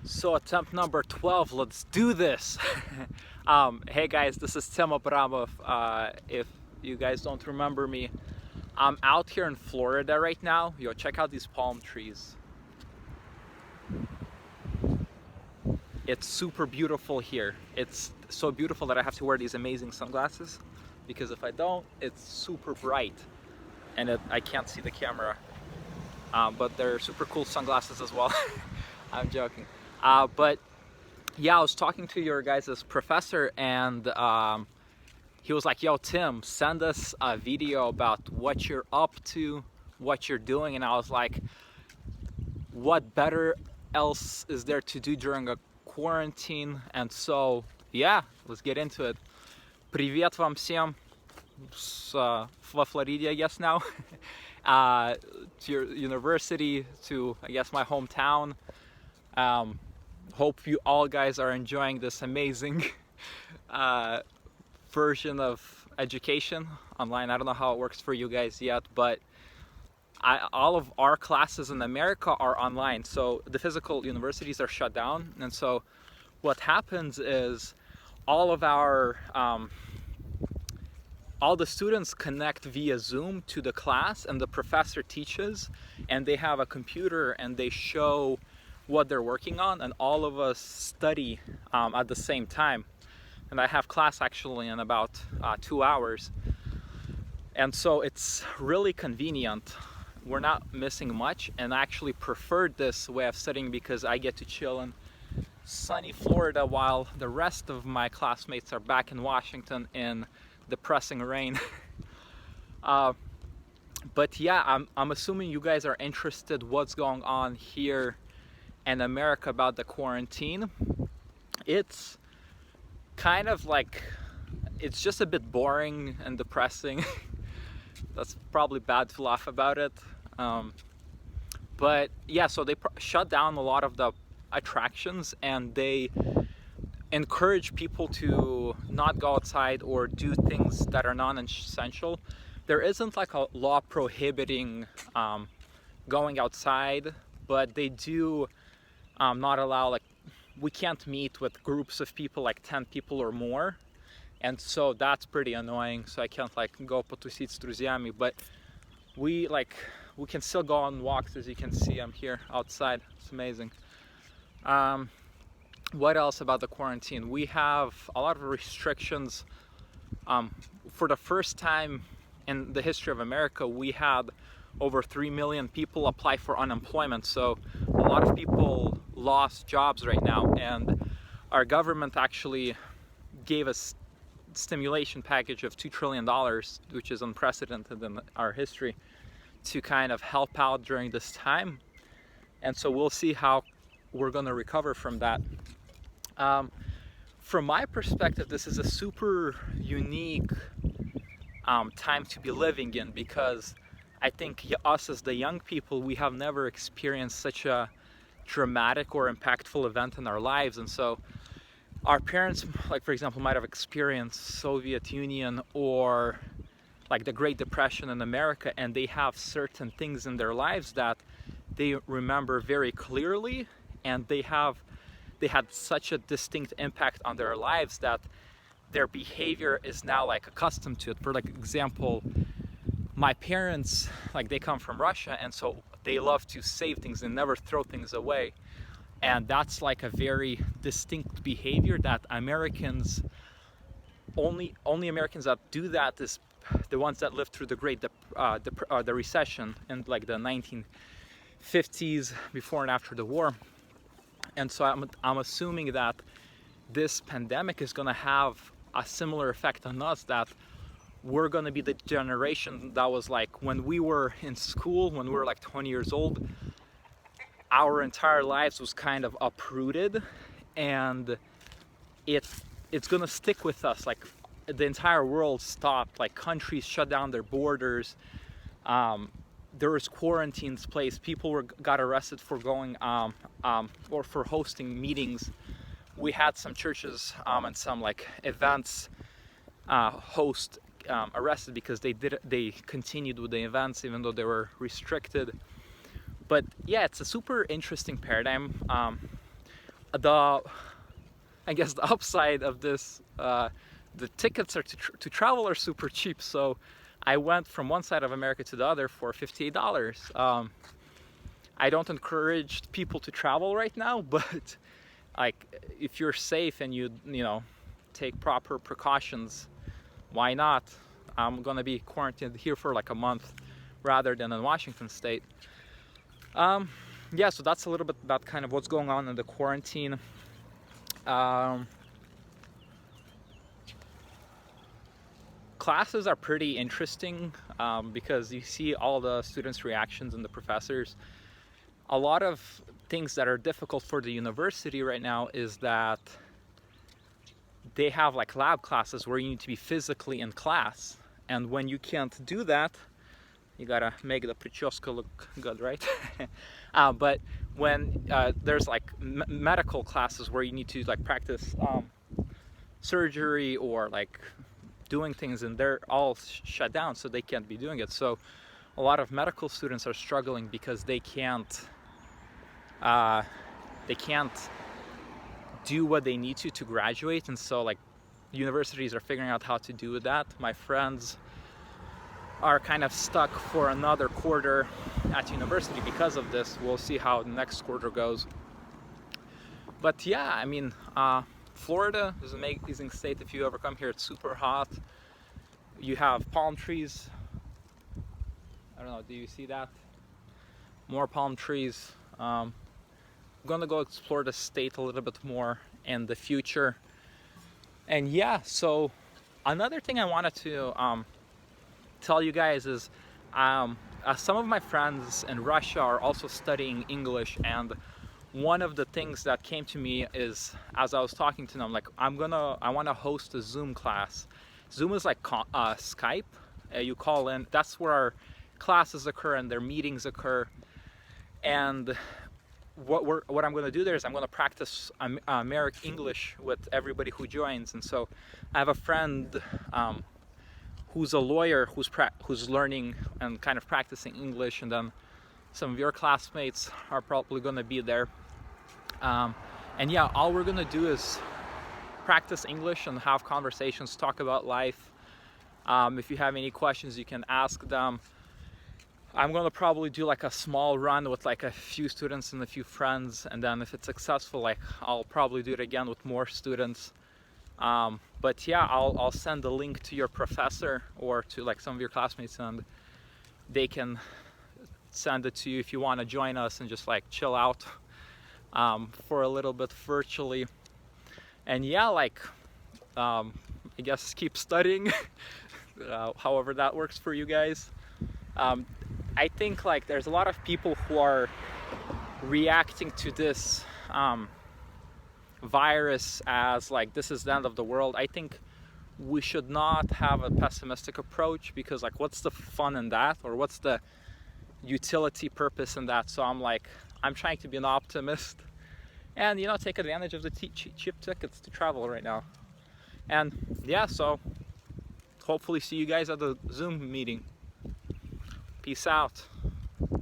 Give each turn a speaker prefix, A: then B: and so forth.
A: So attempt number 12, let's do this. Hey guys, this is Tim Abramov. If you guys don't remember me, I'm out here in Florida right now. Yo, check out these palm trees. It's super beautiful here. It's so beautiful that I have to wear these amazing sunglasses because if I don't, it's super bright and I can't see the camera. But they're super cool sunglasses as well. I'm joking. But yeah, I was talking to your guys' professor and he was like, yo, Tim, send us a video about what you're up to, what you're doing. And I was like, what better else is there to do during a quarantine? And so, yeah, let's get into it. Привет вам всем во Florida, I guess now. To your university, to, I guess, my hometown. Hope you all guys are enjoying this amazing version of education online. I don't know how it works for you guys yet, but all of our classes in America are online. So the physical universities are shut down. And so what happens is all of our, all the students connect via Zoom to the class and the professor teaches and they have a computer and they show what they're working on and all of us study at the same time. And I have class actually in about 2 hours. And so it's really convenient. We're not missing much, and I actually preferred this way of studying because I get to chill in sunny Florida while the rest of my classmates are back in Washington in depressing rain. But yeah, I'm assuming you guys are interested what's going on here in America about the quarantine. It's kind of like, it's just a bit boring and depressing. That's probably bad to laugh about it. But yeah, so they shut down a lot of the attractions and they encourage people to not go outside or do things that are non-essential. There isn't like a law prohibiting going outside, but they do not allow, like, we can't meet with groups of people, like 10 people or more. And so that's pretty annoying. So I can't like go потусить с друзьями, but we can still go on walks. As you can see, I'm here outside. It's amazing. What else about the quarantine? We have a lot of restrictions. For the first time in the history of America, we had over 3 million people apply for unemployment. So a lot of people lost jobs right now, and our government actually gave us stimulation package of $2 trillion, which is unprecedented in our history, to kind of help out during this time. And so we'll see how we're going to recover from that. From my perspective, this is a super unique time to be living in, because I think us as the young people, we have never experienced such a dramatic or impactful event in our lives. And so our parents, like for example, might have experienced Soviet Union or like the Great Depression in America, and they have certain things in their lives that they remember very clearly, and they had such a distinct impact on their lives that their behavior is now like accustomed to it. For like example, my parents, like they come from Russia, and so they love to save things and never throw things away. And that's like a very distinct behavior that Americans, only Americans that do that is the ones that lived through the the recession in like the 1950s, before and after the war. And so I'm assuming that this pandemic is going to have a similar effect on us, that we're going to be the generation that was like, when we were in school, when we were like 20 years old, our entire lives was kind of uprooted, and it's gonna stick with us. Like the entire world stopped, like countries shut down their borders, there was quarantines placed, people got arrested for going or for hosting meetings. We had some churches and some like events arrested because they continued with the events even though they were restricted. But yeah, it's a super interesting paradigm. the I guess the upside of this, the tickets are to travel are super cheap. So I went from one side of America to the other for $58. I don't encourage people to travel right now, but like if you're safe and you know take proper precautions, why not? I'm gonna be quarantined here for like a month rather than in Washington State. Yeah, so that's a little bit about kind of what's going on in the quarantine. Classes are pretty interesting because you see all the students' reactions and the professors. A lot of things that are difficult for the university right now is that they have like lab classes where you need to be physically in class, and when you can't do that, you gotta make the прическа look good, right? But when there's like medical classes where you need to like practice surgery or like doing things, and they're all shut down, so they can't be doing it. So a lot of medical students are struggling because they can't do what they need to graduate, and so like universities are figuring out how to do that. My friends are kind of stuck for another quarter at university because of this. We'll see how the next quarter goes. But yeah, I mean, Florida is an amazing state. If you ever come here, it's super hot. You have palm trees. I don't know, do you see that? More palm trees. I'm gonna go explore the state a little bit more in the future. And yeah, so another thing I wanted to tell you guys is some of my friends in Russia are also studying English, and one of the things that came to me is, as I was talking to them, like I want to host a Zoom class. Zoom is like Skype. You call in, that's where our classes occur and their meetings occur. And what I'm going to do there is I'm going to practice American English with everybody who joins. And so I have a friend who's a lawyer who's learning and kind of practicing English, and then some of your classmates are probably going to be there. And yeah, all we're going to do is practice English and have conversations, talk about life. If you have any questions, you can ask them. I'm going to probably do like a small run with like a few students and a few friends, and then if it's successful, like I'll probably do it again with more students. But yeah, I'll send a link to your professor or to like some of your classmates, and they can send it to you if you want to join us and just like chill out for a little bit virtually. And yeah, like I guess keep studying however that works for you guys. I think like there's a lot of people who are reacting to this virus as like this is the end of the world. I think we should not have a pessimistic approach, because like what's the fun in that, or what's the utility purpose in that? So I'm trying to be an optimist and, you know, take advantage of the cheap tickets to travel right now. And yeah, so hopefully see you guys at the Zoom meeting. Peace out.